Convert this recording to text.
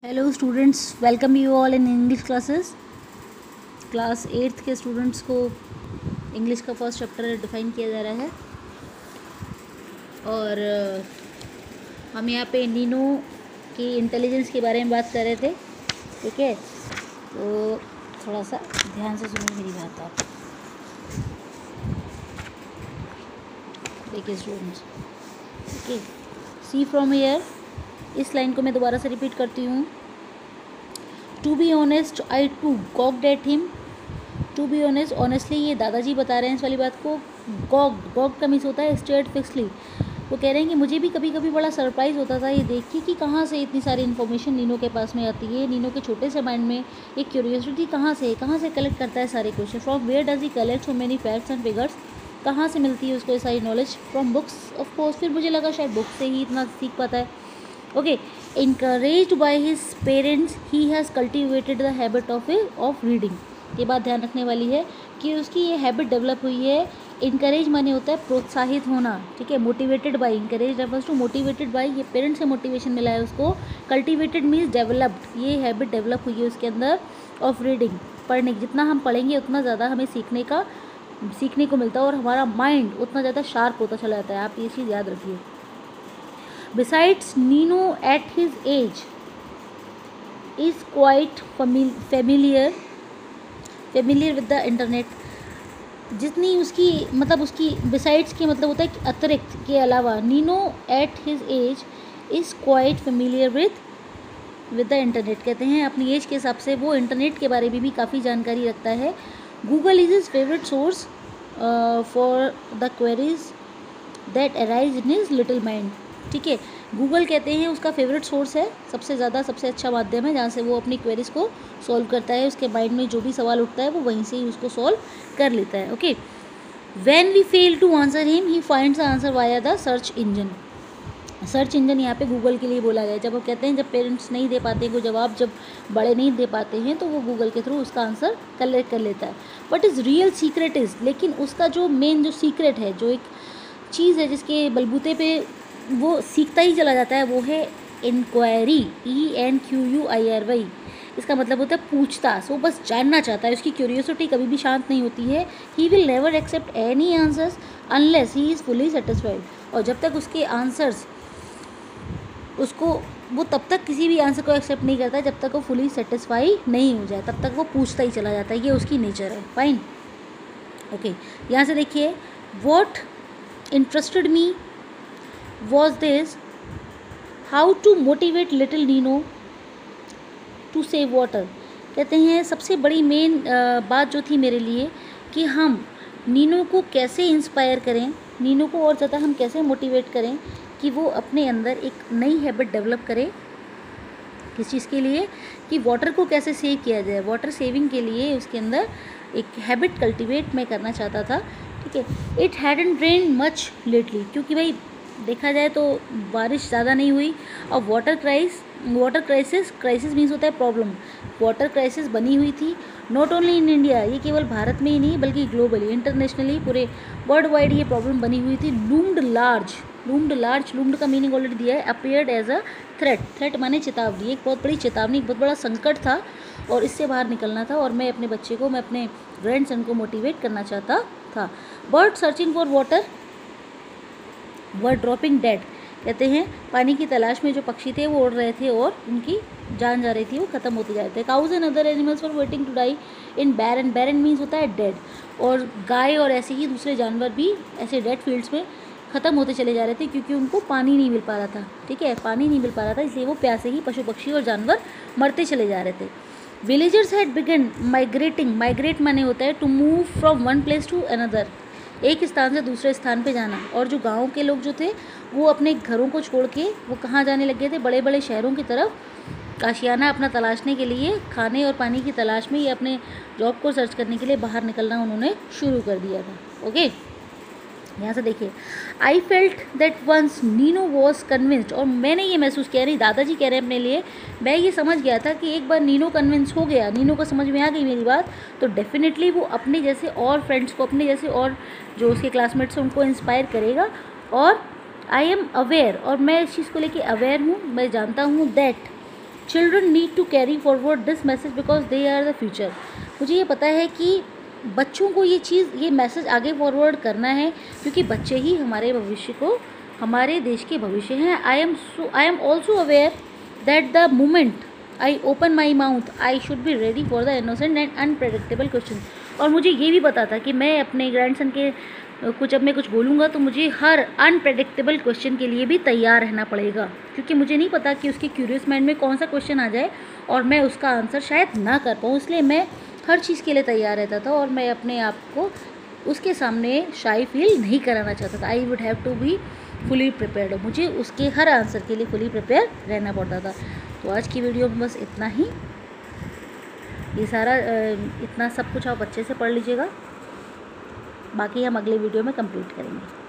Hello students, welcome you all in English classes. Class 8th के students को English का first chapter define किया जा रहा है और हम यहाँ पे नीनो की इंटेलिजेंस के बारे में बात कर रहे थे। ठीक है, तो थोड़ा सा ध्यान से सुनिए मेरी बात। आप देखिए students, okay, see from here, इस लाइन को मैं दोबारा से रिपीट करती हूँ। To be honest I too gawked at him. To be honest, honestly ये दादाजी बता रहे हैं इस वाली बात को। गॉग्ड का मीन्स होता है स्टेयर्ड फिक्सली। वो कह रहे हैं कि मुझे भी कभी कभी बड़ा सरप्राइज़ होता था ये देख के कि कहाँ से इतनी सारी इन्फॉर्मेशन नीनो के पास में आती है। नीनो के छोटे से माइंड में एक क्यूरियोसिटी कहाँ से कलेक्ट करता है सारे question. From where does he collect so many facts and figures, कहाँ से मिलती है उसको ये सारी knowledge. From books of course, फिर मुझे लगा शायद बुक से ही इतना सीख पाता है। Okay, encouraged by his parents he has cultivated the habit of reading। ये बात ध्यान रखने वाली है कि उसकी ये हैबिट डेवलप हुई है। इनकरेज माने होता है प्रोत्साहित होना। ठीक है, motivated by, encourage refers to motivated by, ये पेरेंट्स से मोटिवेशन मिला है उसको। कल्टिवेटेड मीन्स डेवलप्ड, ये हैबिट डेवलप हुई है उसके अंदर ऑफ रीडिंग, पढ़ने की। जितना हम पढ़ेंगे उतना ज़्यादा हमें सीखने को मिलता है और हमारा माइंड उतना ज़्यादा शार्प होता चला जाता है। आप ये चीज़ याद रखिए। Besides, Nino at his age is quite familiar with the internet। जितनी उसकी उसकी besides के मतलब होता है कि अतिरिक्त के अलावा, Nino at his age is quite familiar with the internet। कहते हैं अपनी एज के हिसाब से वो इंटरनेट के बारे में भी काफ़ी जानकारी रखता है। Google is his favourite source for the queries that arise in his little mind. ठीक है, गूगल कहते हैं उसका फेवरेट सोर्स है, सबसे अच्छा माध्यम है जहाँ से वो अपनी क्वेरीज को सॉल्व करता है। उसके माइंड में जो भी सवाल उठता है वो वहीं से ही उसको सॉल्व कर लेता है। Okay, when we fail to answer him he finds the answer via the search engine. Search engine यहाँ पे गूगल के लिए बोला गया है। जब वो कहते हैं जब पेरेंट्स नहीं दे पाते को जवाब, जब बड़े नहीं दे पाते हैं तो वो गूगल के थ्रू उसका आंसर कलेक्ट कर लेता है। But is real secret is, लेकिन उसका जो मेन जो सीक्रेट है, जो एक चीज़ है जिसके बलबूते पे वो सीखता ही चला जाता है, वो है इंक्वायरी। ENQUIRY। इसका मतलब होता है पूछताछ। वो बस जानना चाहता है, उसकी क्यूरियोसिटी कभी भी शांत नहीं होती है। He will never accept any answers unless he is fully satisfied. और जब तक उसके आंसर्स वो तब तक किसी भी आंसर को एक्सेप्ट नहीं करता जब तक वो फुली सेटिस्फाई नहीं हो जाए, तब तक वो पूछता ही चला जाता है। ये उसकी नेचर है। फाइन, ओके, यहाँ से देखिए, what interested me was this, how to motivate little Nino to save water। कहते हैं सबसे बड़ी मेन बात जो थी मेरे लिए कि हम नीनो को कैसे इंस्पायर करें, नीनो को और ज़्यादा हम कैसे मोटिवेट करें कि वो अपने अंदर एक नई हैबिट डेवलप करे। किस चीज़ के लिए? कि वाटर को कैसे सेव किया जाए। वाटर सेविंग के लिए उसके अंदर एक हैबिट कल्टिवेट मैं करना चाहता था। ठीक है, it hadn't rain much lately, क्योंकि भाई देखा जाए तो बारिश ज़्यादा नहीं हुई। और वाटर क्राइसिस मीन्स होता है प्रॉब्लम। वाटर क्राइसिस बनी हुई थी नॉट ओनली इन इंडिया, ये केवल भारत में ही नहीं बल्कि ग्लोबली, इंटरनेशनली, पूरे वर्ल्ड वाइड ये प्रॉब्लम बनी हुई थी। लूम्ड लार्ज, लूम्ड का मीनिंग ऑलरेडी दिया है। अपीयर्ड एज अ थ्रेट माने चेतावनी, एक बहुत बड़ी चेतावनी, बहुत बड़ा संकट था और इससे बाहर निकलना था। और मैं अपने बच्चे को, मैं अपने ग्रैंडसन को मोटिवेट करना चाहता था। Bird searching for water were dropping dead. कहते हैं पानी की तलाश में जो पक्षी थे वो उड़ रहे थे और उनकी जान जा रही थी, वो ख़त्म होते जा रहे थे। Cows and other animals were waiting to die in barren means होता है डेड। और गाय और ऐसे ही दूसरे जानवर भी ऐसे डेड फील्ड्स में ख़त्म होते चले जा रहे थे क्योंकि उनको पानी नहीं मिल पा रहा था। ठीक है, पानी नहीं मिल पा रहा था, इसलिए वो प्यासे ही पशु पक्षी और जानवर मरते चले जा रहे थे। Villagers had begun migrating. Migrate माने होता है to move from one place to another, एक स्थान से दूसरे स्थान पे जाना। और जो गांव के लोग जो थे वो अपने घरों को छोड़ के वो कहाँ जाने लगे थे? बड़े बड़े शहरों की तरफ आशियाना अपना तलाशने के लिए, खाने और पानी की तलाश में या अपने जॉब को सर्च करने के लिए बाहर निकलना उन्होंने शुरू कर दिया था। ओके, यहाँ से देखिए, I felt that once Nino was convinced. और मैंने ये महसूस किया, नहीं दादाजी कह रहे हैं अपने लिए, मैं ये समझ गया था कि एक बार नीनो कन्विंस हो गया, नीनो को समझ में आ गई मेरी बात, तो डेफिनेटली वो अपने जैसे और फ्रेंड्स को, अपने जैसे और जो उसके क्लासमेट्स हैं उनको इंस्पायर करेगा। और आई एम अवेयर, और मैं इस चीज़ को लेके अवेयर हूँ, मैं जानता हूँ that children need to carry forward this message because they are the future. मुझे ये पता है कि बच्चों को ये मैसेज आगे फॉरवर्ड करना है, क्योंकि बच्चे ही हमारे भविष्य को, हमारे देश के भविष्य हैं। I am also aware that the moment I open my mouth I should be ready for the innocent and unpredictable question. और मुझे ये भी पता था कि मैं अपने ग्रैंडसन के जब मैं कुछ बोलूँगा तो मुझे हर अनप्रेडिक्टेबल क्वेश्चन के लिए भी तैयार रहना पड़ेगा, क्योंकि मुझे नहीं पता कि उसके क्यूरियस माइंड में कौन सा क्वेश्चन आ जाए और मैं उसका आंसर शायद ना कर पाऊँ। इसलिए मैं हर चीज़ के लिए तैयार रहता था और मैं अपने आप को उसके सामने शाई फील नहीं कराना चाहता था। I would have to be fully prepared. मुझे उसके हर आंसर के लिए फुली प्रिपेयर रहना पड़ता था। तो आज की वीडियो में बस इतना ही। ये सारा इतना सब कुछ आप अच्छे से पढ़ लीजिएगा, बाकी हम अगले वीडियो में कंप्लीट करेंगे।